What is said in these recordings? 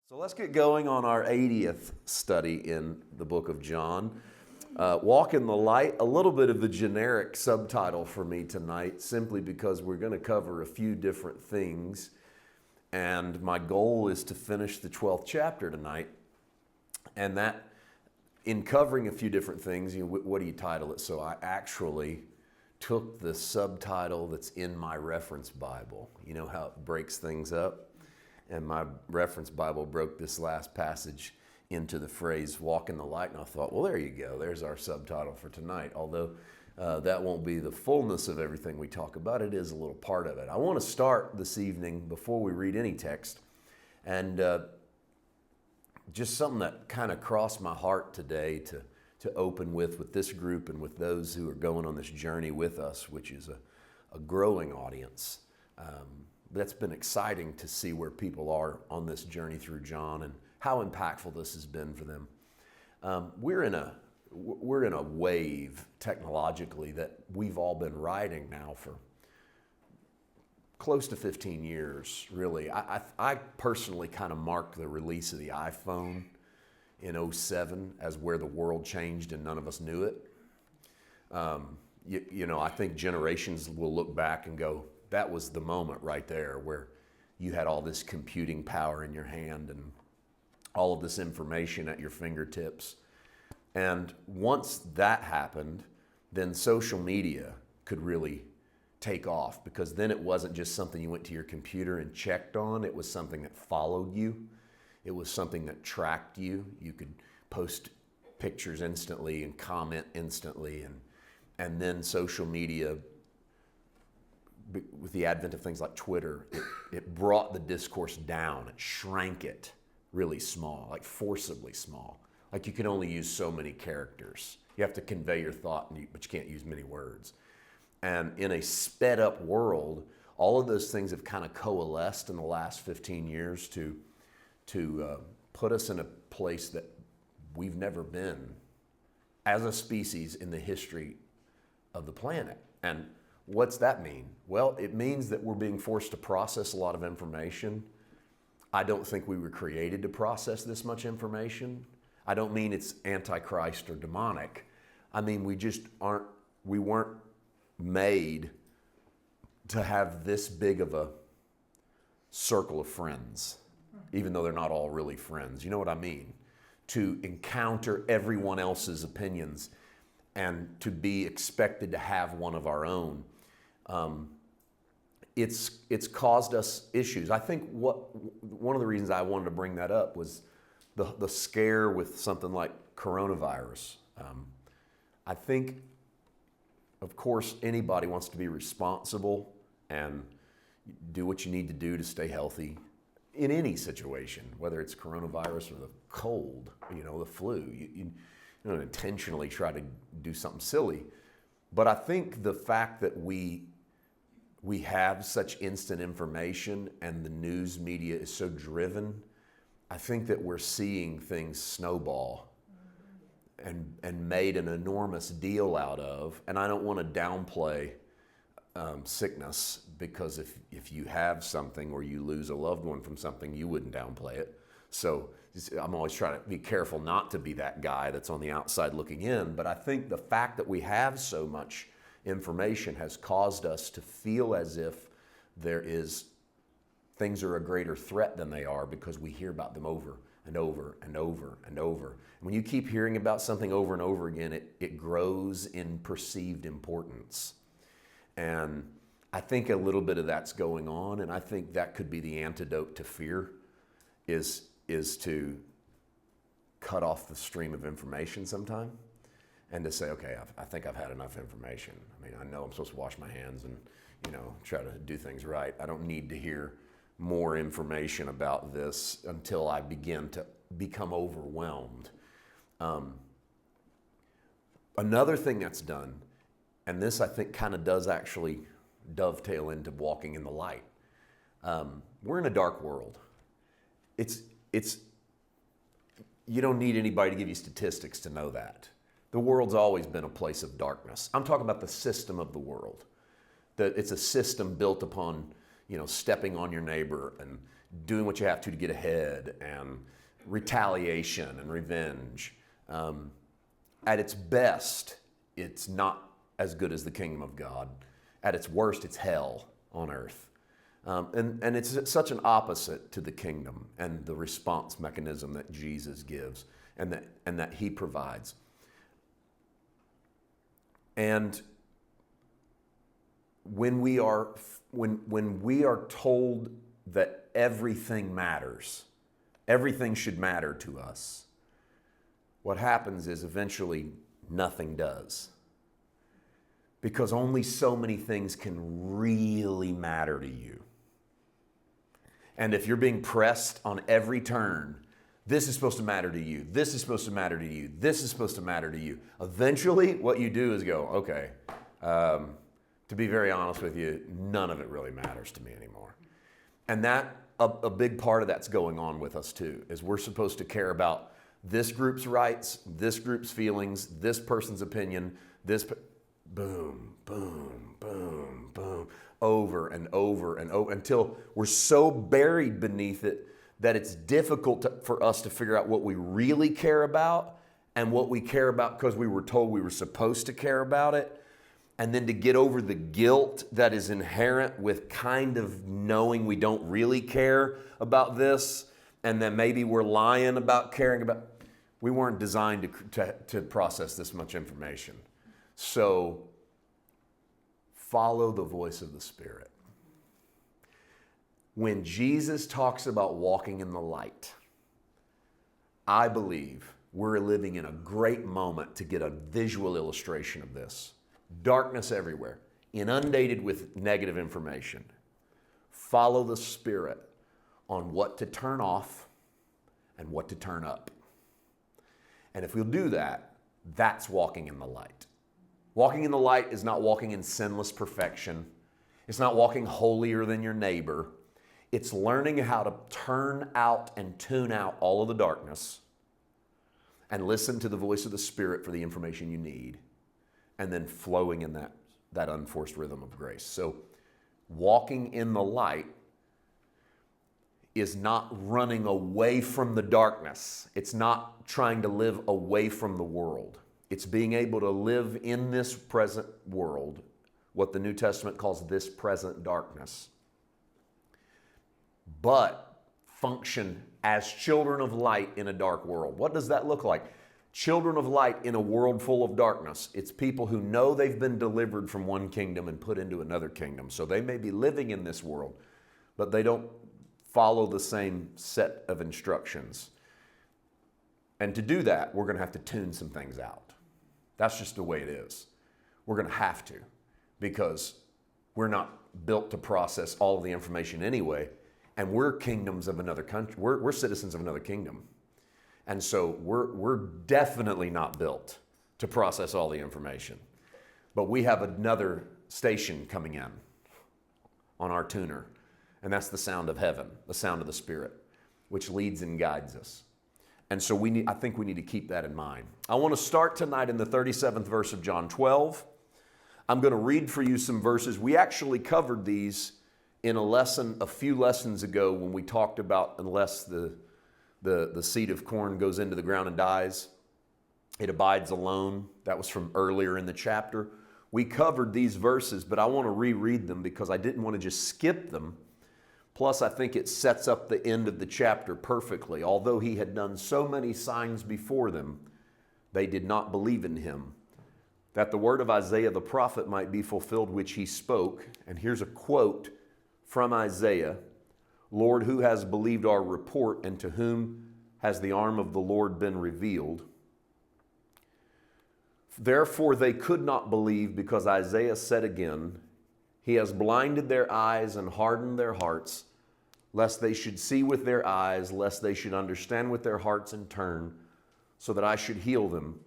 So let's get going on our 80th study in the book of John. Walk in the Light, a little bit of the generic subtitle for me tonight, simply because we're going to cover a few different things. And my goal is to finish the 12th chapter tonight. And that, in covering a few different things, what do you title it? So I actually took the subtitle that's in my reference Bible. You know how it breaks things up? And my reference Bible broke this last passage into the phrase, walk in the light. And I thought, well, there you go. There's our subtitle for tonight. Although that won't be the fullness of everything we talk about, it is a little part of it. I want to start this evening, before we read any text, and just something that kind of crossed my heart today to open with this group and with those who are going on this journey with us, which is a growing audience. That's been exciting to see where people are on this journey through John and how impactful this has been for them. We're in a wave technologically that we've all been riding now for close to 15 years, really. I personally kind of marked the release of the iPhone in 2007 as where the world changed and none of us knew it. I think generations will look back and go, that was the moment right there where you had all this computing power in your hand and all of this information at your fingertips. And once that happened, then social media could really take off, because then it wasn't just something you went to your computer and checked on. It was something that followed you. It was something that tracked you. You could post pictures instantly and comment instantly. And then social media, with the advent of things like Twitter, it brought the discourse down. It shrank it really small, like forcibly small. Like you can only use so many characters. You have to convey your thought, but you can't use many words. And in a sped up world, all of those things have kind of coalesced in the last 15 years to put us in a place that we've never been as a species in the history of the planet. And what's that mean? Well, it means that we're being forced to process a lot of information. I don't think we were created to process this much information. I don't mean it's antichrist or demonic. I mean, we weren't made to have this big of a circle of friends, even though they're not all really friends. You know what I mean? To encounter everyone else's opinions and to be expected to have one of our own. It's caused us issues. I think one of the reasons I wanted to bring that up was the scare with something like coronavirus. I think, of course, anybody wants to be responsible and do what you need to do to stay healthy in any situation, whether it's coronavirus or the cold, the flu. You don't intentionally try to do something silly. But I think the fact that we have such instant information and the news media is so driven, I think that we're seeing things snowball and made an enormous deal out of. And I don't want to downplay sickness, because if you have something or you lose a loved one from something, you wouldn't downplay it. So I'm always trying to be careful not to be that guy that's on the outside looking in. But I think the fact that we have so much information has caused us to feel as if things are a greater threat than they are, because we hear about them over and over and over and over. And when you keep hearing about something over and over again, it grows in perceived importance. And I think a little bit of that's going on, and I think that could be the antidote to fear, is to cut off the stream of information sometime and to say, okay, I think I've had enough information. I mean, I know I'm supposed to wash my hands and, try to do things right. I don't need to hear more information about this until I begin to become overwhelmed. Another thing that's done, and this I think kind of does actually dovetail into walking in the light. We're in a dark world. You don't need anybody to give you statistics to know that. The world's always been a place of darkness. I'm talking about the system of the world. That it's a system built upon, stepping on your neighbor and doing what you have to get ahead, and retaliation and revenge. At its best, it's not as good as the kingdom of God. At its worst, it's hell on earth. And it's such an opposite to the kingdom and the response mechanism that Jesus gives and that he provides. And when we are told that everything matters, everything should matter to us, what happens is eventually nothing does. Because only so many things can really matter to you. And if you're being pressed on every turn, this is supposed to matter to you, this is supposed to matter to you, this is supposed to matter to you. Eventually, what you do is go, okay, to be very honest with you, none of it really matters to me anymore. And that, a big part of that's going on with us too, is we're supposed to care about this group's rights, this group's feelings, this person's opinion, boom, boom, boom, boom, over and over and over, until we're so buried beneath it that it's difficult for us to figure out what we really care about and what we care about because we were told we were supposed to care about it. And then to get over the guilt that is inherent with kind of knowing we don't really care about this, and then maybe we're lying about caring about. We weren't designed to process this much information. So follow the voice of the Spirit. When Jesus talks about walking in the light, I believe we're living in a great moment to get a visual illustration of this. Darkness everywhere, inundated with negative information. Follow the Spirit on what to turn off and what to turn up. And if we'll do that, that's walking in the light. Walking in the light is not walking in sinless perfection. It's not walking holier than your neighbor. It's learning how to turn out and tune out all of the darkness and listen to the voice of the Spirit for the information you need, and then flowing in that unforced rhythm of grace. So walking in the light is not running away from the darkness. It's not trying to live away from the world. It's being able to live in this present world, what the New Testament calls this present darkness, but function as children of light in a dark world. What does that look like? Children of light in a world full of darkness. It's people who know they've been delivered from one kingdom and put into another kingdom. So they may be living in this world, but they don't follow the same set of instructions. And to do that, we're going to have to tune some things out. That's just the way it is. We're going to have to, because we're not built to process all of the information anyway, and we're kingdoms of another country. We're citizens of another kingdom. And so we're definitely not built to process all the information. But we have another station coming in on our tuner, and that's the sound of heaven, the sound of the Spirit, which leads and guides us. And so I think we need to keep that in mind. I want to start tonight in the 37th verse of John 12. I'm going to read for you some verses. We actually covered these in a few lessons ago when we talked about unless the seed of corn goes into the ground and dies, it abides alone. That was from earlier in the chapter. We covered these verses, but I want to reread them because I didn't want to just skip them. Plus, I think it sets up the end of the chapter perfectly. Although he had done so many signs before them, they did not believe in him, that the word of Isaiah the prophet might be fulfilled, which he spoke. And here's a quote from Isaiah: Lord, who has believed our report, and to whom has the arm of the Lord been revealed? Therefore they could not believe, because Isaiah said again, He has blinded their eyes and hardened their hearts, lest they should see with their eyes, lest they should understand with their hearts and turn, so that I should heal them.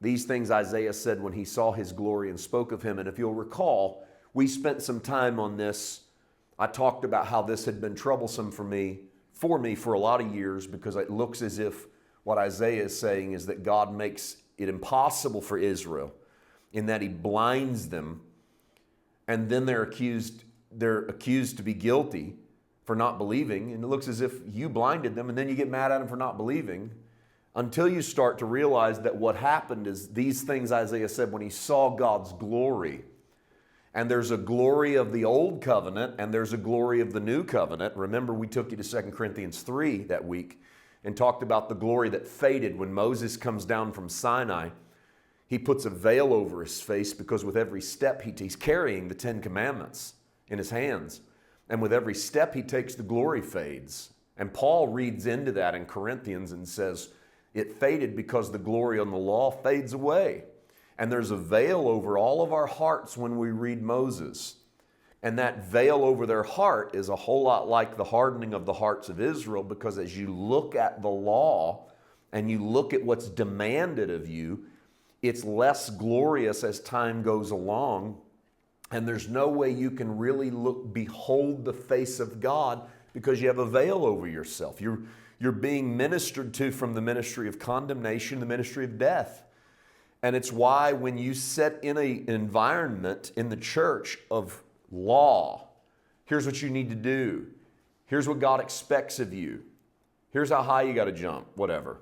These things Isaiah said when he saw his glory and spoke of him. And if you'll recall, we spent some time on this. I talked about how this had been troublesome for me for a lot of years, because it looks as if what Isaiah is saying is that God makes it impossible for Israel, in that he blinds them, and then they're accused to be guilty for not believing, and it looks as if you blinded them, and then you get mad at them for not believing, until you start to realize that what happened is these things Isaiah said when he saw God's glory. And there's a glory of the old covenant, and there's a glory of the new covenant. Remember, we took you to 2 Corinthians 3 that week and talked about the glory that faded when Moses comes down from Sinai. He puts a veil over his face because with every step he's carrying the 10 Commandments in his hands. And with every step he takes, the glory fades. And Paul reads into that in Corinthians and says, it faded because the glory on the law fades away. And there's a veil over all of our hearts when we read Moses. And that veil over their heart is a whole lot like the hardening of the hearts of Israel, because as you look at the law and you look at what's demanded of you, it's less glorious as time goes along. And there's no way you can really behold the face of God because you have a veil over yourself. You're being ministered to from the ministry of condemnation, the ministry of death. And it's why when you set in an environment in the church of law, here's what you need to do. Here's what God expects of you. Here's how high you got to jump, whatever.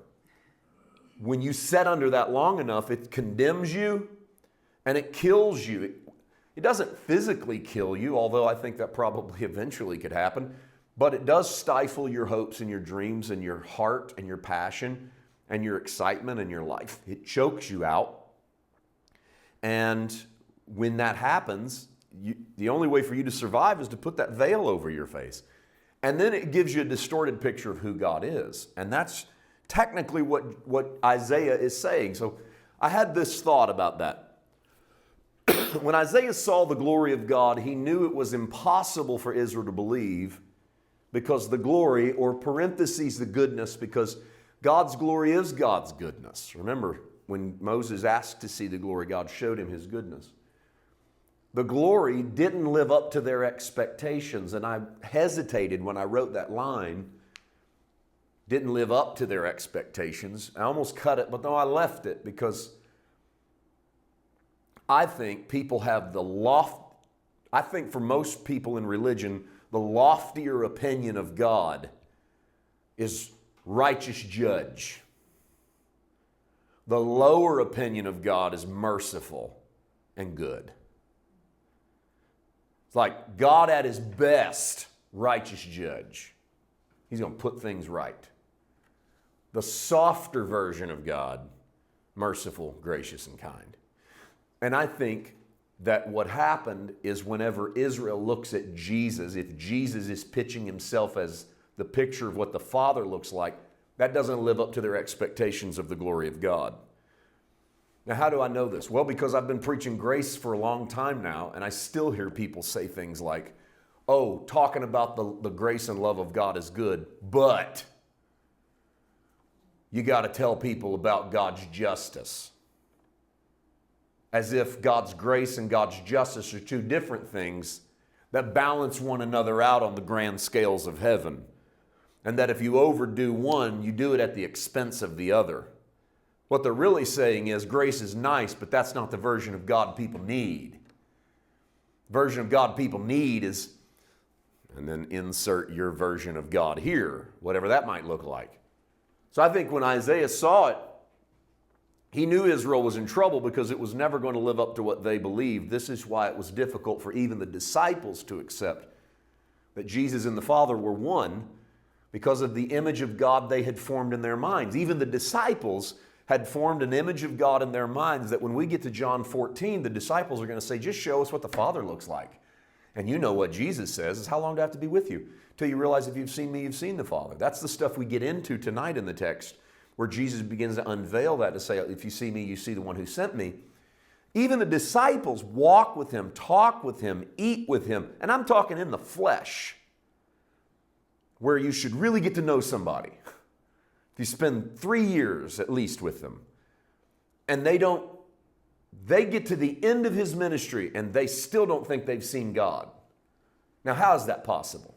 When you set under that long enough, it condemns you and it kills you. It doesn't physically kill you, although I think that probably eventually could happen, but it does stifle your hopes and your dreams and your heart and your passion and your excitement and your life. It chokes you out. And when that happens, the only way for you to survive is to put that veil over your face. And then it gives you a distorted picture of who God is. And that's technically what Isaiah is saying. So I had this thought about that. When Isaiah saw the glory of God, he knew it was impossible for Israel to believe because the glory, or parentheses, the goodness, because God's glory is God's goodness. Remember, when Moses asked to see the glory, God showed him his goodness. The glory didn't live up to their expectations, and I hesitated when I wrote that line. Didn't live up to their expectations. I almost cut it, but no, I left it because I think people have I think for most people in religion, the loftier opinion of God is righteous judge. The lower opinion of God is merciful and good. It's like God at his best, righteous judge. He's going to put things right. The softer version of God, merciful, gracious, and kind. And I think that what happened is whenever Israel looks at Jesus, if Jesus is pitching himself as the picture of what the Father looks like, that doesn't live up to their expectations of the glory of God. Now, how do I know this? Well, because I've been preaching grace for a long time now, and I still hear people say things like, oh, talking about the grace and love of God is good, but you got to tell people about God's justice. As if God's grace and God's justice are two different things that balance one another out on the grand scales of heaven. And that if you overdo one, you do it at the expense of the other. What they're really saying is grace is nice, but that's not the version of God people need. The version of God people need is, and then insert your version of God here, whatever that might look like. So I think when Isaiah saw it, he knew Israel was in trouble because it was never going to live up to what they believed. This is why it was difficult for even the disciples to accept that Jesus and the Father were one, because of the image of God they had formed in their minds. Even the disciples had formed an image of God in their minds that when we get to John 14, the disciples are going to say, just show us what the Father looks like. And you know what Jesus says is, how long do I have to be with you? Till you realize if you've seen me, you've seen the Father. That's the stuff we get into tonight in the text, where Jesus begins to unveil that to say, if you see me, you see the one who sent me. Even the disciples walk with him, talk with him, eat with him. And I'm talking in the flesh, where you should really get to know somebody. If you spend 3 years at least with them, and they get to the end of his ministry and they still don't think they've seen God. Now, how is that possible?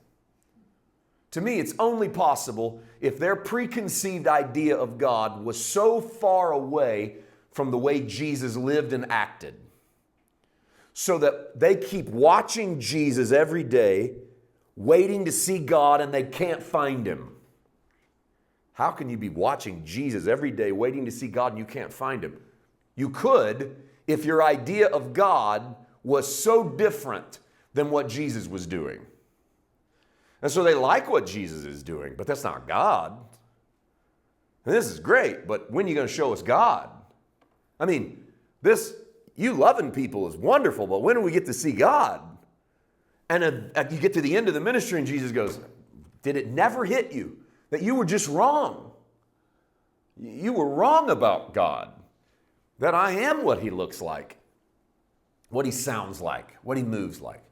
To me, it's only possible if their preconceived idea of God was so far away from the way Jesus lived and acted, so that they keep watching Jesus every day, waiting to see God and they can't find him. How can you be watching Jesus every day, waiting to see God, and you can't find him? You could if your idea of God was so different than what Jesus was doing. And so they like what Jesus is doing, but that's not God. And this is great, but when are you going to show us God? I mean, you loving people is wonderful, but when do we get to see God? And you get to the end of the ministry and Jesus goes, did it never hit you that you were just wrong? You were wrong about God. That I am what he looks like, what he sounds like, what he moves like.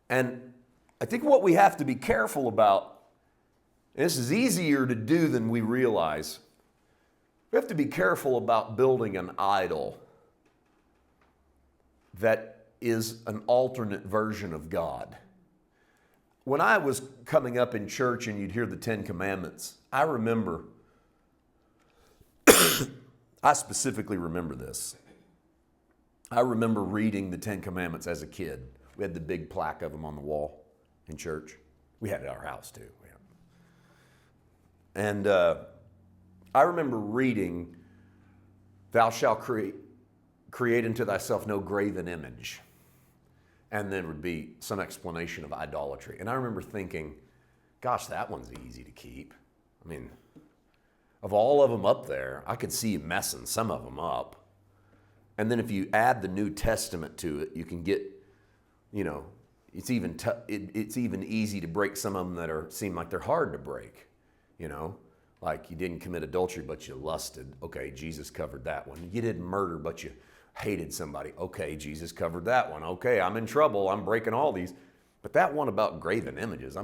And I think what we have to be careful about, and this is easier to do than we realize, we have to be careful about building an idol that is an alternate version of God. When I was coming up in church and you'd hear the 10 Commandments, I remember, I specifically remember this. I remember reading the 10 Commandments as a kid. We had the big plaque of them on the wall in church. We had it at our house too. And I remember reading, thou shalt create unto thyself no graven image. And then would be some explanation of idolatry. And I remember thinking, gosh, that one's easy to keep. I mean, of all of them up there, I could see you messing some of them up. And then if you add the New Testament to it, you can get, it's even easy to break some of them that seem like they're hard to break. Like you didn't commit adultery, but you lusted. Okay, Jesus covered that one. You didn't murder, but you hated somebody. Okay, Jesus covered that one. Okay, I'm in trouble. I'm breaking all these. But that one about graven images, I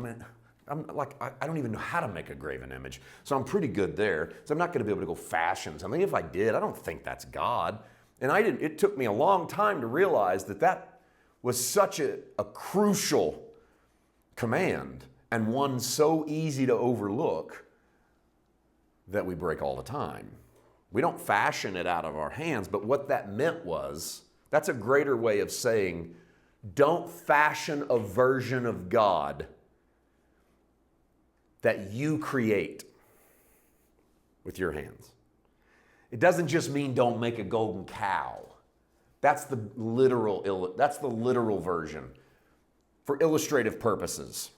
don't even know how to make a graven image. So I'm pretty good there. So I'm not going to be able to go fashion something. If I did, I don't think that's God. And it took me a long time to realize that was such a crucial command and one so easy to overlook that we break all the time. We don't fashion it out of our hands, but what that meant was, that's a greater way of saying, don't fashion a version of God that you create with your hands. It doesn't just mean don't make a golden cow. That's the literal version for illustrative purposes.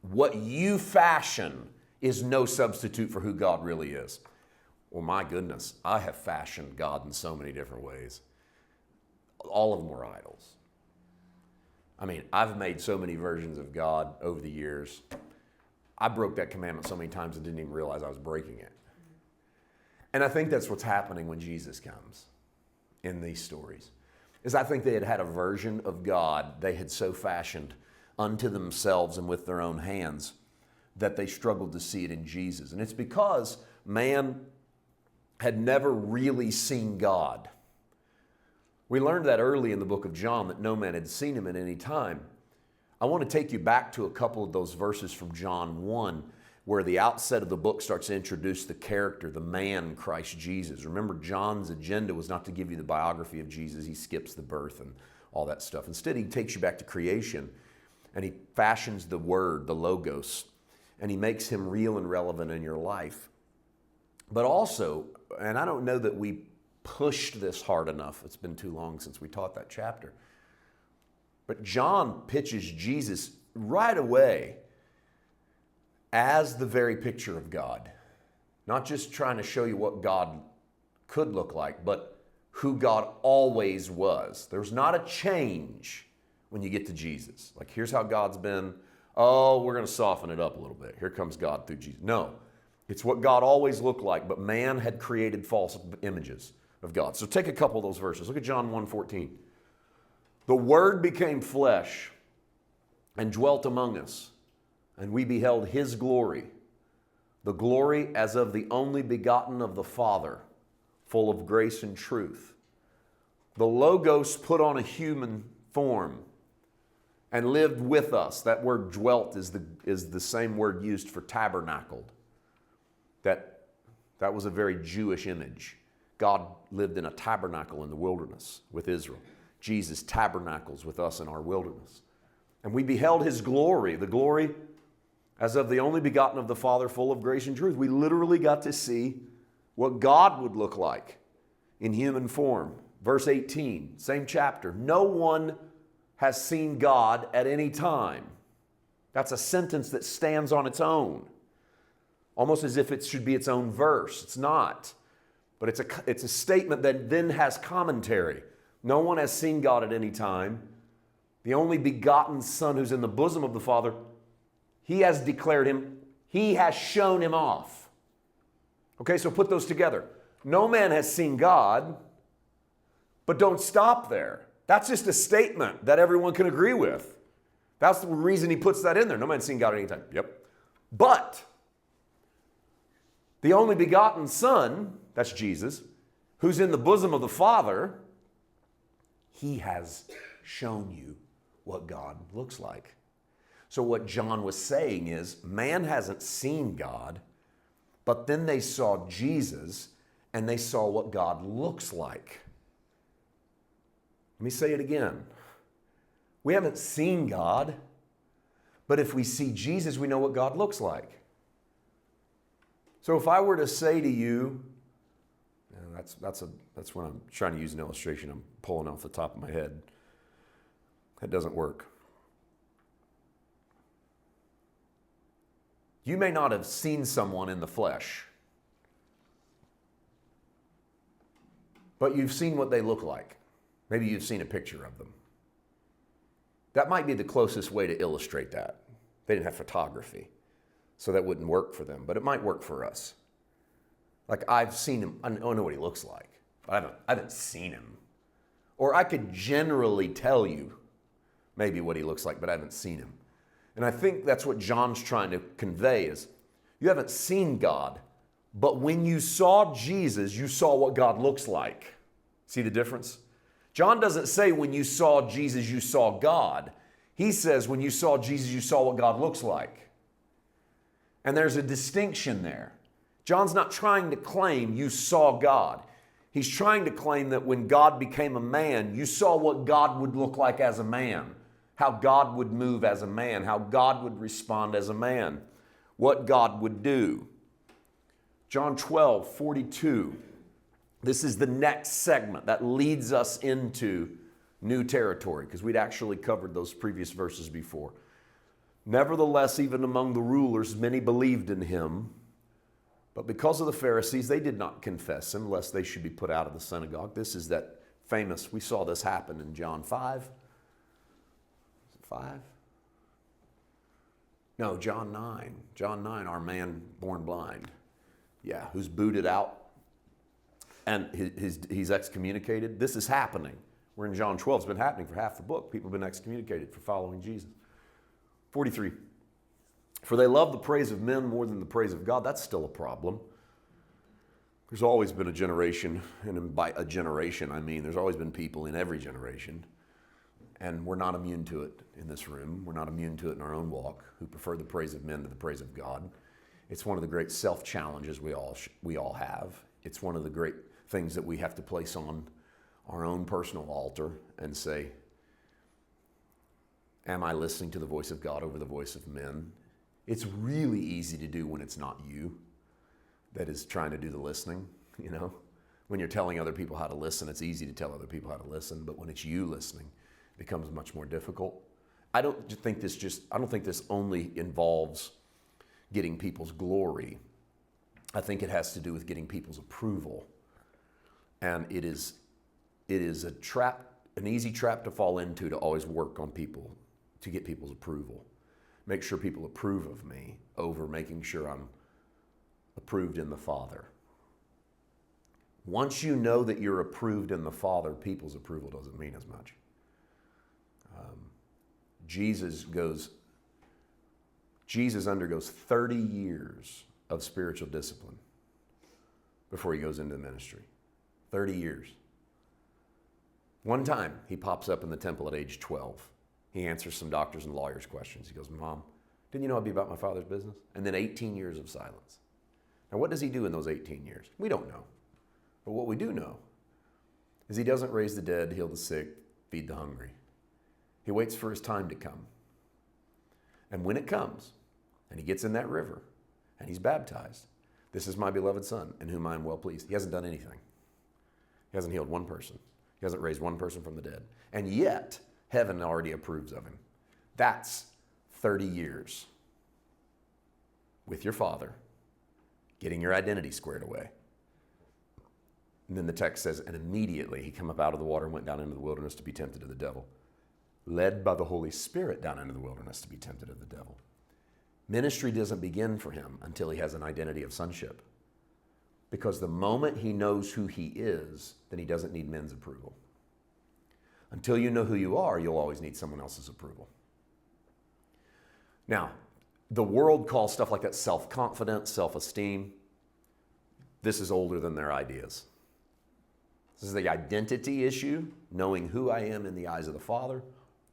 What you fashion is no substitute for who God really is. Well, my goodness, I have fashioned God in so many different ways. All of them were idols. I mean, I've made so many versions of God over the years. I broke that commandment so many times I didn't even realize I was breaking it. And I think that's what's happening when Jesus comes in these stories. Is I think they had a version of God they had so fashioned unto themselves and with their own hands that they struggled to see it in Jesus. And it's because man had never really seen God. We learned that early in the book of John, that no man had seen him at any time. I want to take you back to a couple of those verses from John 1, where the outset of the book starts to introduce the character, the man, Christ Jesus. Remember, John's agenda was not to give you the biography of Jesus. He skips the birth and all that stuff. Instead, he takes you back to creation, and he fashions the word, the logos, and he makes him real and relevant in your life. But also, and I don't know that we pushed this hard enough. It's been too long since we taught that chapter. But John pitches Jesus right away as the very picture of God. Not just trying to show you what God could look like, but who God always was. There's not a change when you get to Jesus. Like, here's how God's been. Oh, we're going to soften it up a little bit. Here comes God through Jesus. No, it's what God always looked like, but man had created false images of God. So take a couple of those verses. Look at John 1:14. The Word became flesh and dwelt among us, and we beheld His glory, the glory as of the only begotten of the Father, full of grace and truth. The Logos put on a human form and lived with us. That word dwelt is the same word used for tabernacled. That was a very Jewish image. God lived in a tabernacle in the wilderness with Israel. Jesus tabernacles with us in our wilderness. And we beheld his glory, the glory as of the only begotten of the Father, full of grace and truth. We literally got to see what God would look like in human form. Verse 18, same chapter. No one has seen God at any time. That's a sentence that stands on its own, almost as if it should be its own verse. It's not. But it's a statement that then has commentary. No one has seen God at any time. The only begotten Son who's in the bosom of the Father, he has declared him, he has shown him off. Okay, so put those together. No man has seen God, but don't stop there. That's just a statement that everyone can agree with. That's the reason he puts that in there. No man's seen God at any time. Yep. But the only begotten Son, that's Jesus, who's in the bosom of the Father, he has shown you what God looks like. So what John was saying is, man hasn't seen God, but then they saw Jesus and they saw what God looks like. Let me say it again. We haven't seen God, but if we see Jesus, we know what God looks like. So if I were to say to you, and that's when I'm trying to use an illustration I'm pulling off the top of my head. That doesn't work. You may not have seen someone in the flesh, but you've seen what they look like. Maybe you've seen a picture of them. That might be the closest way to illustrate that. They didn't have photography, so that wouldn't work for them, but it might work for us. Like I've seen him, I know what he looks like, but I haven't seen him. Or I could generally tell you maybe what he looks like, but I haven't seen him. And I think that's what John's trying to convey is, you haven't seen God, but when you saw Jesus, you saw what God looks like. See the difference? John doesn't say when you saw Jesus, you saw God. He says when you saw Jesus, you saw what God looks like. And there's a distinction there. John's not trying to claim you saw God. He's trying to claim that when God became a man, you saw what God would look like as a man, how God would move as a man, how God would respond as a man, what God would do. John 12:42. This is the next segment that leads us into new territory because we'd actually covered those previous verses before. Nevertheless, even among the rulers, many believed in him. But because of the Pharisees, they did not confess him, lest they should be put out of the synagogue. This is that famous, we saw this happen in John 5. Is it 5? No, John 9. John 9, our man born blind. Yeah, who's booted out and he's excommunicated. This is happening. We're in John 12. It's been happening for half the book. People have been excommunicated for following Jesus. 43. For they love the praise of men more than the praise of God. That's still a problem. There's always been a generation, and by a generation I mean there's always been people in every generation, and we're not immune to it in this room. We're not immune to it in our own walk, who prefer the praise of men to the praise of God. It's one of the great self-challenges we all have. It's one of the great things that we have to place on our own personal altar and say, am I listening to the voice of God over the voice of men? It's really easy to do when it's not you that is trying to do the listening, you know? When you're telling other people how to listen, it's easy to tell other people how to listen, but when it's you listening, it becomes much more difficult. I don't think this only involves getting people's glory. I think it has to do with getting people's approval. And it is a trap, an easy trap to fall into, to always work on people, to get people's approval. Make sure people approve of me over making sure I'm approved in the Father. Once you know that you're approved in the Father, people's approval doesn't mean as much. Jesus undergoes 30 years of spiritual discipline before he goes into the ministry. 30 years. One time, he pops up in the temple at age 12. He answers some doctors' and lawyers' questions. He goes, Mom, didn't you know I'd be about my Father's business? And then 18 years of silence. Now, what does he do in those 18 years? We don't know. But what we do know is he doesn't raise the dead, heal the sick, feed the hungry. He waits for his time to come. And when it comes, and he gets in that river, and he's baptized, this is my beloved Son, in whom I am well pleased. He hasn't done anything. He hasn't healed one person. He hasn't raised one person from the dead. And yet, heaven already approves of him. That's 30 years with your Father, getting your identity squared away. And then the text says, and immediately he came up out of the water and went down into the wilderness to be tempted of the devil, led by the Holy Spirit down into the wilderness to be tempted of the devil. Ministry doesn't begin for him until he has an identity of sonship. Because the moment he knows who he is, then he doesn't need men's approval. Until you know who you are, you'll always need someone else's approval. Now, the world calls stuff like that self-confidence, self-esteem. This is older than their ideas. This is the identity issue, knowing who I am in the eyes of the Father,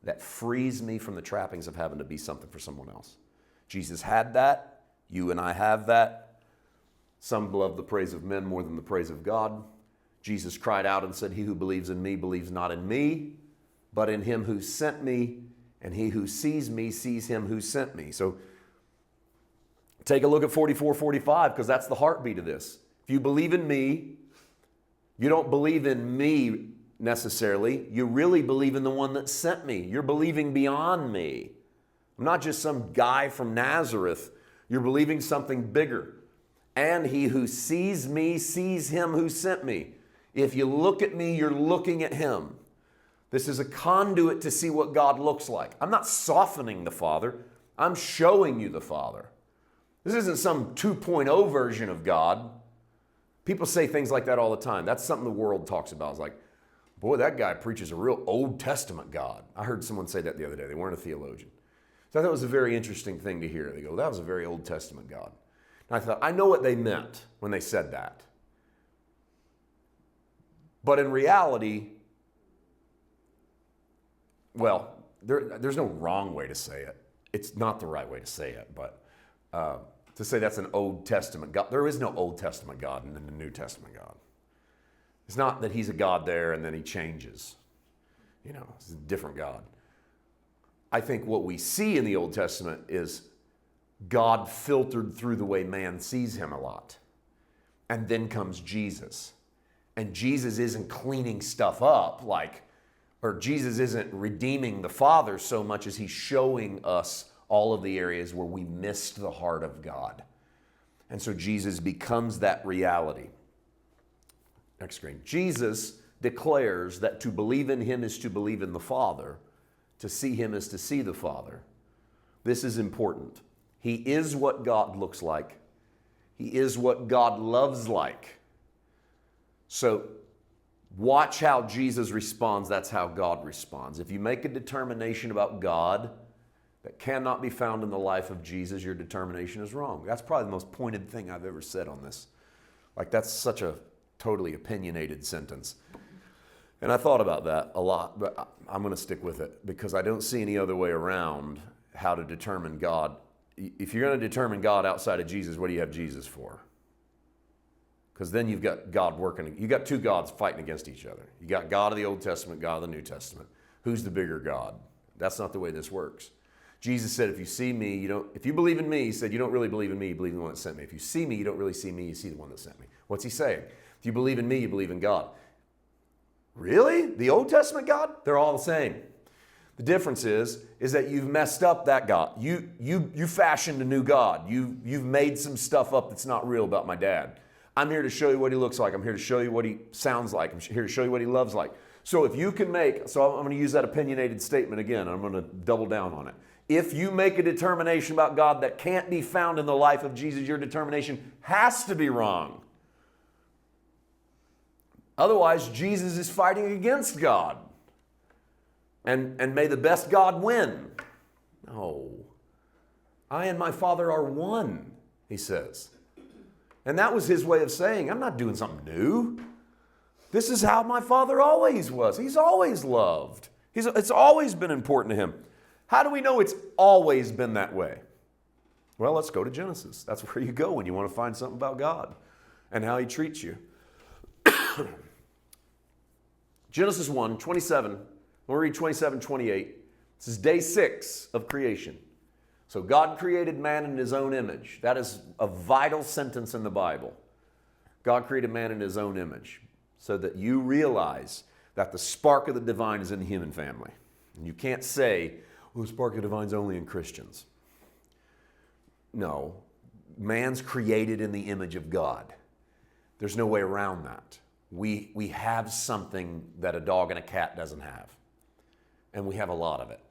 that frees me from the trappings of having to be something for someone else. Jesus had that. You and I have that. Some love the praise of men more than the praise of God. Jesus cried out and said, he who believes in me believes not in me, but in him who sent me, and he who sees me sees him who sent me. So take a look at 44:45, because that's the heartbeat of this. If you believe in me, you don't believe in me necessarily. You really believe in the one that sent me. You're believing beyond me. I'm not just some guy from Nazareth. You're believing something bigger. And he who sees me sees him who sent me. If you look at me, you're looking at him. This is a conduit to see what God looks like. I'm not softening the Father. I'm showing you the Father. This isn't some 2.0 version of God. People say things like that all the time. That's something the world talks about. It's like, boy, that guy preaches a real Old Testament God. I heard someone say that the other day. They weren't a theologian. So I thought it was a very interesting thing to hear. They go, that was a very Old Testament God. And I thought, I know what they meant when they said that. But in reality, well, there's no wrong way to say it. It's not the right way to say it, but to say that's an Old Testament God. There is no Old Testament God and then the New Testament God. It's not that he's a God there and then he changes. You know, it's a different God. I think what we see in the Old Testament is God filtered through the way man sees him a lot. And then comes Jesus. And Jesus isn't cleaning stuff up or Jesus isn't redeeming the Father so much as he's showing us all of the areas where we missed the heart of God. And so Jesus becomes that reality. Next screen. Jesus declares that to believe in him is to believe in the Father. To see him is to see the Father. This is important. He is what God looks like. He is what God loves like. So watch how Jesus responds. That's how God responds. If you make a determination about God that cannot be found in the life of Jesus, your determination is wrong. That's probably the most pointed thing I've ever said on this. That's such a totally opinionated sentence. And I thought about that a lot, but I'm going to stick with it because I don't see any other way around how to determine God. If you're going to determine God outside of Jesus, what do you have Jesus for? Because then you've got God working. You've got two gods fighting against each other. You got God of the Old Testament, God of the New Testament. Who's the bigger God? That's not the way this works. Jesus said, if you see me, if you believe in me, he said, you don't really believe in me, you believe in the one that sent me. If you see me, you don't really see me, you see the one that sent me. What's he saying? If you believe in me, you believe in God. Really? The Old Testament God? They're all the same. The difference is that you've messed up that God. You fashioned a new God. You've made some stuff up that's not real about my dad. I'm here to show you what he looks like. I'm here to show you what he sounds like. I'm here to show you what he loves like. So if you can I'm going to use that opinionated statement again. I'm going to double down on it. If you make a determination about God that can't be found in the life of Jesus, your determination has to be wrong. Otherwise, Jesus is fighting against God. And may the best God win. No. I and my Father are one, he says. And that was his way of saying, I'm not doing something new. This is how my Father always was. He's always loved. It's always been important to him. How do we know it's always been that way? Well, let's go to Genesis. That's where you go when you want to find something about God and how he treats you. Genesis 1:27. We'll read 27:28. This is day 6 of creation. So God created man in his own image. That is a vital sentence in the Bible. God created man in his own image so that you realize that the spark of the divine is in the human family. And you can't say, well, the spark of the divine is only in Christians. No, man's created in the image of God. There's no way around that. We have something that a dog and a cat doesn't have. And we have a lot of it.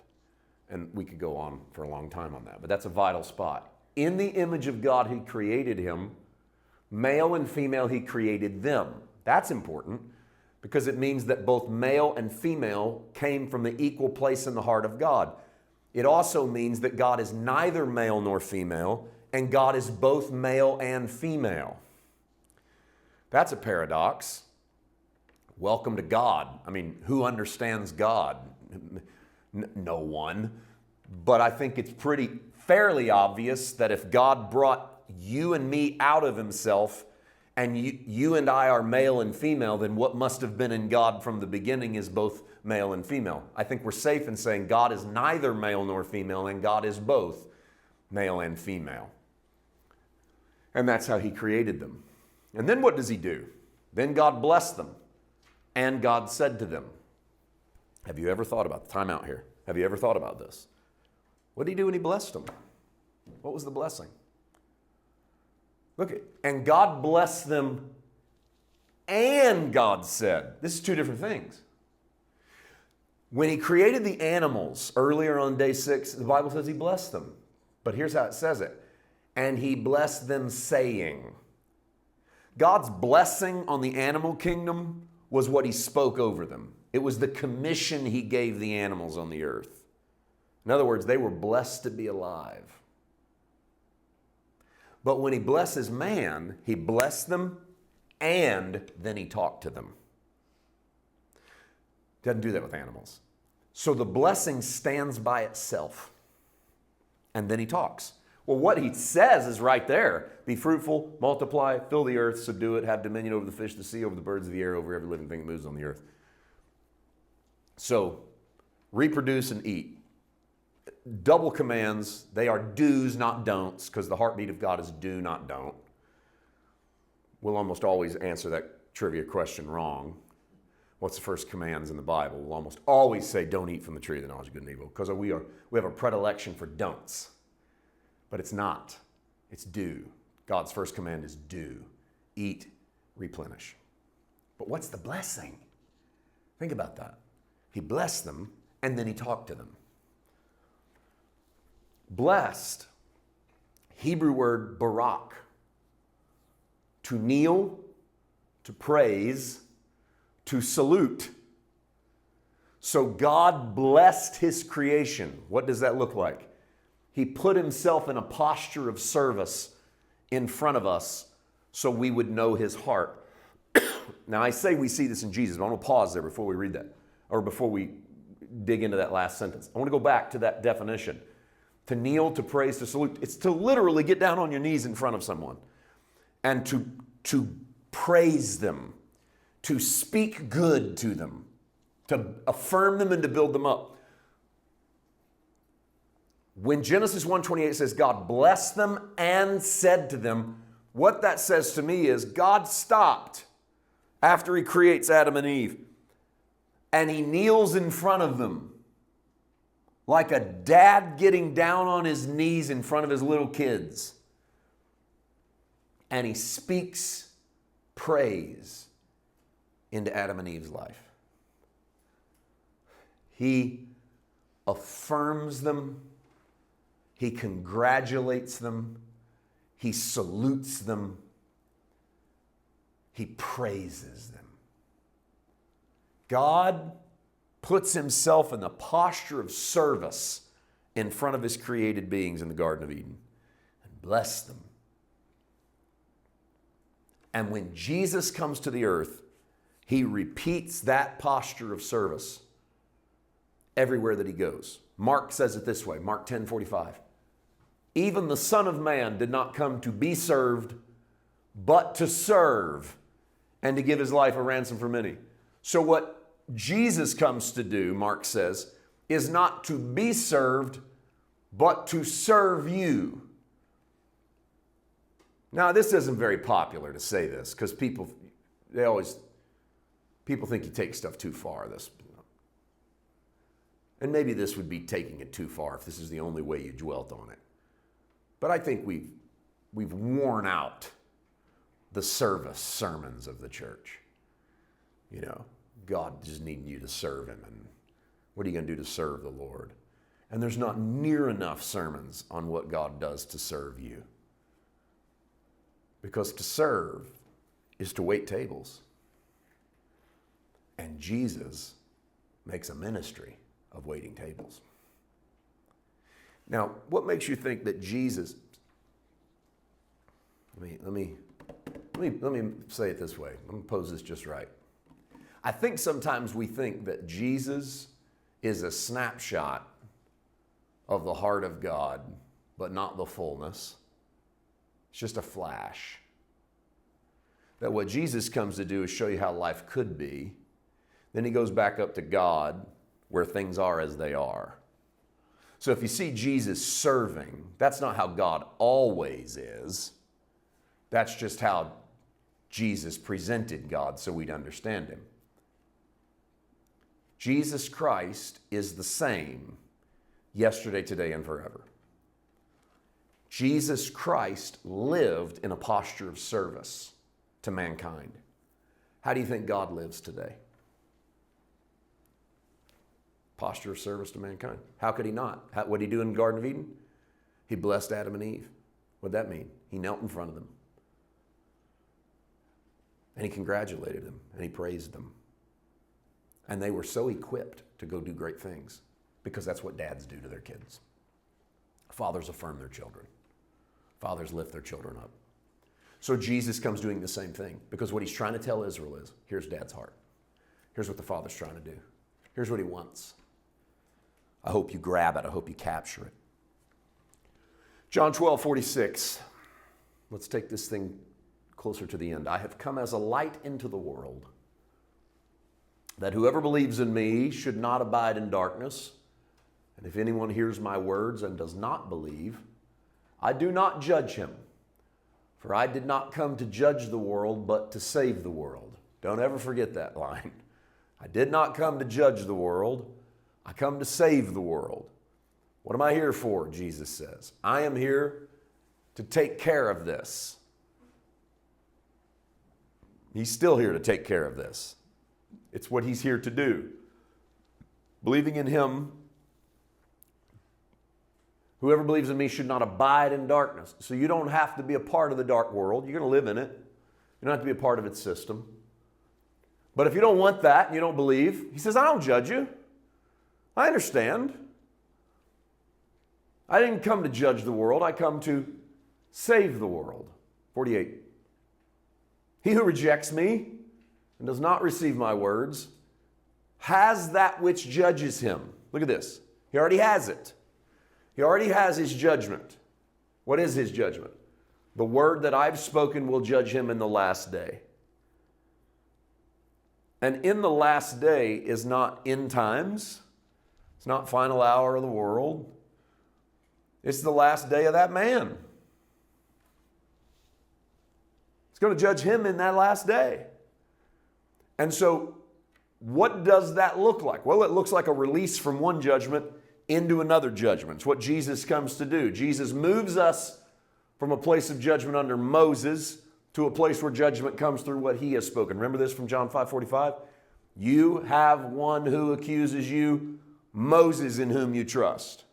And we could go on for a long time on that, but that's a vital spot. In the image of God, he created him. Male and female, he created them. That's important because it means that both male and female came from the equal place in the heart of God. It also means that God is neither male nor female, and God is both male and female. That's a paradox. Welcome to God. I mean, who understands God? No one. But I think it's fairly obvious that if God brought you and me out of himself, and you and I are male and female, then what must have been in God from the beginning is both male and female. I think we're safe in saying God is neither male nor female, and God is both male and female. And that's how he created them. And then what does he do? Then God blessed them, and God said to them. Have you ever thought about the time out here? Have you ever thought about this? What did he do when he blessed them? What was the blessing? Look at, and God blessed them, and God said. This is two different things. When he created the animals earlier on day 6, the Bible says he blessed them. But here's how it says it. And he blessed them saying. God's blessing on the animal kingdom was what he spoke over them. It was the commission he gave the animals on the earth. In other words, they were blessed to be alive. But when he blesses man, he blessed them and then he talked to them. Doesn't do that with animals. So the blessing stands by itself. And then he talks. Well, what he says is right there. Be fruitful, multiply, fill the earth, subdue it, have dominion over the fish of the sea, over the birds of the air, over every living thing that moves on the earth. So, reproduce and eat. Double commands. They are do's, not don'ts, because the heartbeat of God is do, not don't. We'll almost always answer that trivia question wrong. What's the first commands in the Bible? We'll almost always say don't eat from the tree of the knowledge of good and evil, because we have a predilection for don'ts. But it's not. It's do. God's first command is do. Eat, replenish. But what's the blessing? Think about that. He blessed them, and then he talked to them. Blessed, Hebrew word barak, to kneel, to praise, to salute. So God blessed his creation. What does that look like? He put himself in a posture of service in front of us so we would know his heart. Now, I say we see this in Jesus, but I want to pause there before we read that, or before we dig into that last sentence. I want to go back to that definition. To kneel, to praise, to salute. It's to literally get down on your knees in front of someone and to praise them, to speak good to them, to affirm them and to build them up. When Genesis 1:28 says God blessed them and said to them, what that says to me is God stopped after he creates Adam and Eve and he kneels in front of them like a dad getting down on his knees in front of his little kids. And he speaks praise into Adam and Eve's life. He affirms them. He congratulates them. He salutes them. He praises them. God puts himself in the posture of service in front of his created beings in the Garden of Eden and bless them. And when Jesus comes to the earth, he repeats that posture of service everywhere that he goes. Mark says it this way, Mark 10:45. Even the Son of Man did not come to be served, but to serve and to give his life a ransom for many. So what Jesus comes to do, Mark says, is not to be served, but to serve you. Now, this isn't very popular to say this because people think you take stuff too far. And maybe this would be taking it too far if this is the only way you dwelt on it. But I think we've worn out the service sermons of the church. You know, God just needing you to serve him, and what are you going to do to serve the Lord? And there's not near enough sermons on what God does to serve you. Because to serve is to wait tables. And Jesus makes a ministry of waiting tables. Now, what makes you think that Jesus... Let me say it this way. Let me pose this just right. I think sometimes we think that Jesus is a snapshot of the heart of God, but not the fullness. It's just a flash. That what Jesus comes to do is show you how life could be. Then he goes back up to God where things are as they are. So if you see Jesus serving, that's not how God always is. That's just how Jesus presented God so we'd understand him. Jesus Christ is the same yesterday, today, and forever. Jesus Christ lived in a posture of service to mankind. How do you think God lives today? Posture of service to mankind. How could he not? What did he do in the Garden of Eden? He blessed Adam and Eve. What did that mean? He knelt in front of them. And he congratulated them, and he praised them. And they were so equipped to go do great things because that's what dads do to their kids. Fathers affirm their children. Fathers lift their children up. So Jesus comes doing the same thing because what he's trying to tell Israel is, here's Dad's heart. Here's what the Father's trying to do. Here's what he wants. I hope you grab it. I hope you capture it. John 12:46. Let's take this thing closer to the end. I have come as a light into the world, that whoever believes in me should not abide in darkness. And if anyone hears my words and does not believe, I do not judge him. For I did not come to judge the world, but to save the world. Don't ever forget that line. I did not come to judge the world. I come to save the world. What am I here for? Jesus says. I am here to take care of this. He's still here to take care of this. It's what he's here to do. Believing in him, whoever believes in me should not abide in darkness. So you don't have to be a part of the dark world. You're going to live in it. You don't have to be a part of its system. But if you don't want that and you don't believe, he says, I don't judge you. I understand. I didn't come to judge the world. I come to save the world. 48. He who rejects me and does not receive my words has that which judges him. Look at this. He already has it. He already has his judgment. What is his judgment? The word that I've spoken will judge him in the last day. And in the last day is not end times. It's not final hour of the world. It's the last day of that man. It's going to judge him in that last day. And so, what does that look like? Well, it looks like a release from one judgment into another judgment. It's what Jesus comes to do. Jesus moves us from a place of judgment under Moses to a place where judgment comes through what he has spoken. Remember this from John 5:45? You have one who accuses you, Moses in whom you trust.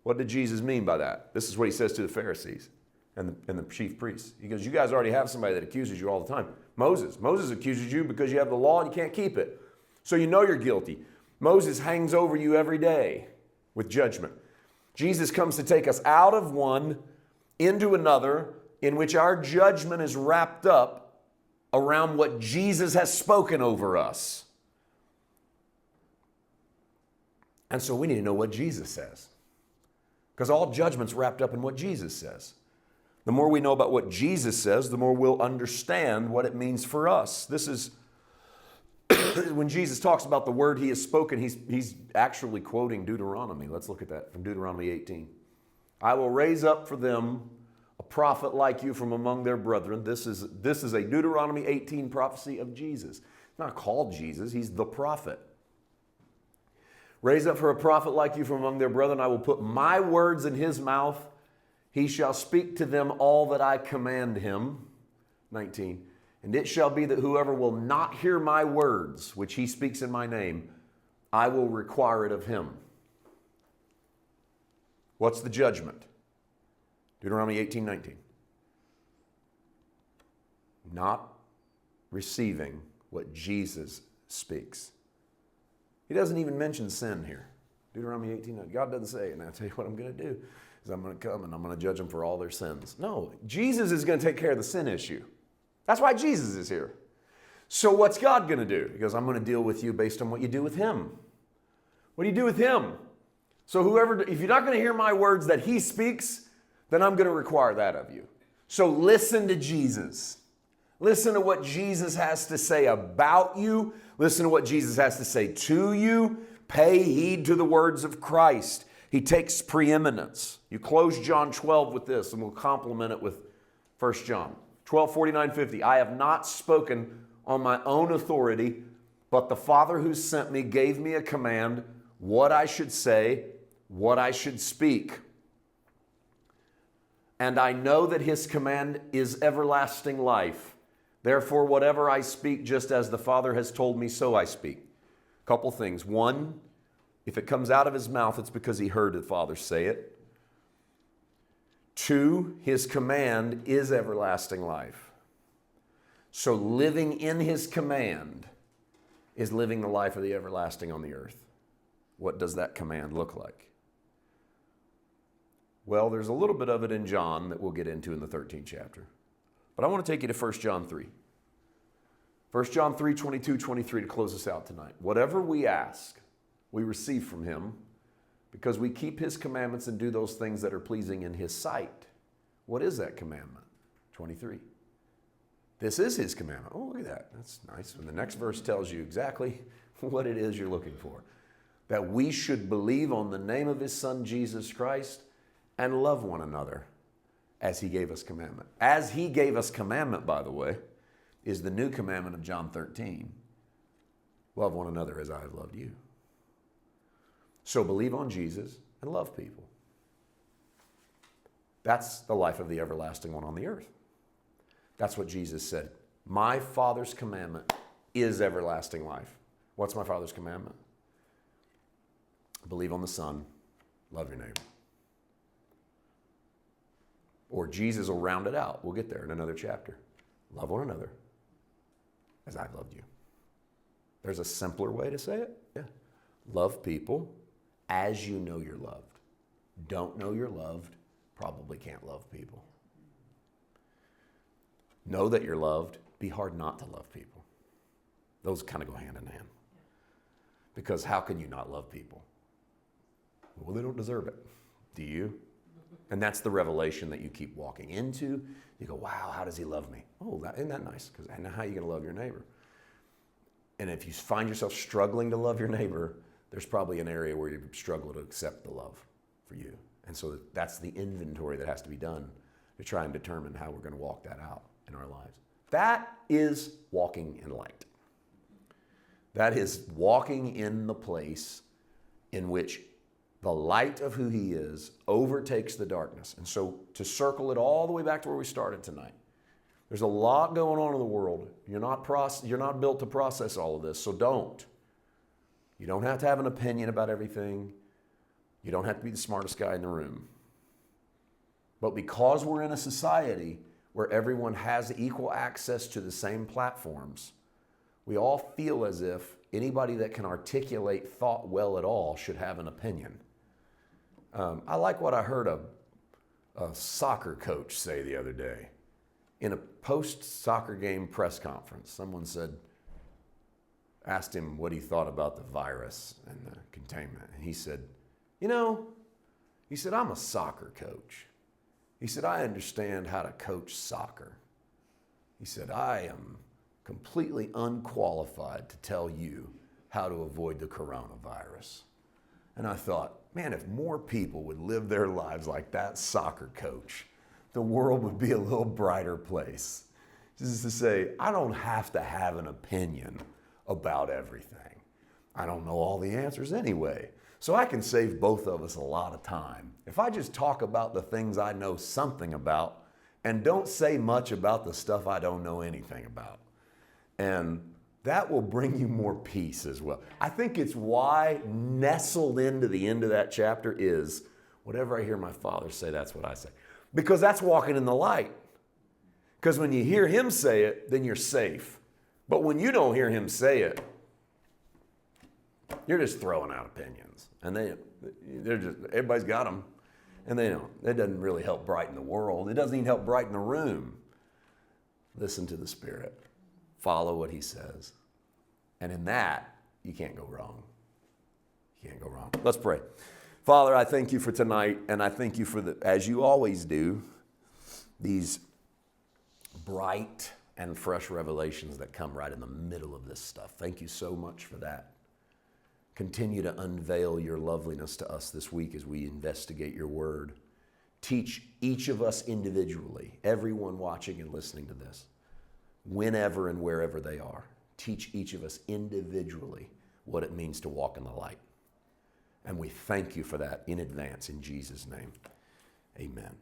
What did Jesus mean by that? This is what he says to the Pharisees and the chief priests. He goes, you guys already have somebody that accuses you all the time. Moses accuses you because you have the law and you can't keep it. So you know you're guilty. Moses hangs over you every day with judgment. Jesus comes to take us out of one into another in which our judgment is wrapped up around what Jesus has spoken over us. And so we need to know what Jesus says. Because all judgment's wrapped up in what Jesus says. The more we know about what Jesus says, the more we'll understand what it means for us. This is when Jesus talks about the word he has spoken, he's actually quoting Deuteronomy. Let's look at that from Deuteronomy 18. I will raise up for them a prophet like you from among their brethren. This is a Deuteronomy 18 prophecy of Jesus. It's not called Jesus, he's the prophet. Raise up for a prophet like you from among their brethren. I will put my words in his mouth. He shall speak to them all that I command him. 19. And it shall be that whoever will not hear my words, which he speaks in my name, I will require it of him. What's the judgment? Deuteronomy 18:19. Not receiving what Jesus speaks. He doesn't even mention sin here. Deuteronomy 18:19. God doesn't say, and I'll tell you what I'm going to do, is I'm going to come and I'm going to judge them for all their sins. No, Jesus is going to take care of the sin issue. That's why Jesus is here. So what's God going to do? He goes, I'm going to deal with you based on what you do with him. What do you do with him? So if you're not going to hear my words that he speaks, then I'm going to require that of you. So listen to Jesus. Listen to what Jesus has to say about you. Listen to what Jesus has to say to you. Pay heed to the words of Christ. He takes preeminence. You close John 12 with this, and we'll complement it with 1 John 12, 49, 50. I have not spoken on my own authority, but the Father who sent me gave me a command, what I should say, what I should speak. And I know that his command is everlasting life. Therefore, whatever I speak, just as the Father has told me, so I speak. A couple things. One, if it comes out of his mouth, it's because he heard the Father say it. Two, his command is everlasting life. So living in his command is living the life of the everlasting on the earth. What does that command look like? Well, there's a little bit of it in John that we'll get into in the 13th chapter. But I want to take you to 1 John 3. 1 John 3, 22, 23 to close us out tonight. Whatever we ask, we receive from him because we keep his commandments and do those things that are pleasing in his sight. What is that commandment? 23. This is his commandment. Oh, look at that. That's nice. And the next verse tells you exactly what it is you're looking for. That we should believe on the name of his Son, Jesus Christ, and love one another as he gave us commandment. As he gave us commandment, by the way, is the new commandment of John 13. Love one another as I have loved you. So believe on Jesus and love people. That's the life of the everlasting one on the earth. That's what Jesus said. My Father's commandment is everlasting life. What's my Father's commandment? Believe on the Son, love your neighbor. Or Jesus will round it out. We'll get there in another chapter. Love one another as I've loved you. There's a simpler way to say it. Yeah. Love people as you know you're loved. Don't know you're loved, probably can't love people. Know that you're loved, be hard not to love people. Those kind of go hand in hand. Because how can you not love people? Well, they don't deserve it. Do you? And that's the revelation that you keep walking into. You go, wow, how does he love me? Oh, isn't that nice? And how are you going to love your neighbor? And if you find yourself struggling to love your neighbor, there's probably an area where you struggle to accept the love for you. And so that's the inventory that has to be done to try and determine how we're going to walk that out in our lives. That is walking in light. That is walking in the place in which the light of who he is overtakes the darkness. And so to circle it all the way back to where we started tonight, there's a lot going on in the world. You're not built to process all of this, so don't. You don't have to have an opinion about everything. You don't have to be the smartest guy in the room. But because we're in a society where everyone has equal access to the same platforms, we all feel as if anybody that can articulate thought well at all should have an opinion. I like what I heard a soccer coach say the other day. In a post-soccer game press conference, someone asked him what he thought about the virus and the containment. And he said, I'm a soccer coach. He said, I understand how to coach soccer. He said, I am completely unqualified to tell you how to avoid the coronavirus. And I thought, man, if more people would live their lives like that soccer coach, the world would be a little brighter place. Just to say, I don't have to have an opinion about everything. I don't know all the answers anyway. So I can save both of us a lot of time. If I just talk about the things I know something about and don't say much about the stuff I don't know anything about. And that will bring you more peace as well. I think it's why nestled into the end of that chapter is, whatever I hear my Father say, that's what I say. Because that's walking in the light. Because when you hear Him say it, then you're safe. But when you don't hear Him say it, you're just throwing out opinions. And they're just, everybody's got them. And they don't. It doesn't really help brighten the world. It doesn't even help brighten the room. Listen to the Spirit. Follow what He says. And in that, you can't go wrong. You can't go wrong. Let's pray. Father, I thank You for tonight, and I thank You for, as You always do, these bright and fresh revelations that come right in the middle of this stuff. Thank You so much for that. Continue to unveil Your loveliness to us this week as we investigate Your word. Teach each of us individually, everyone watching and listening to this, whenever and wherever they are. Teach each of us individually what it means to walk in the light. And we thank You for that in advance in Jesus' name. Amen.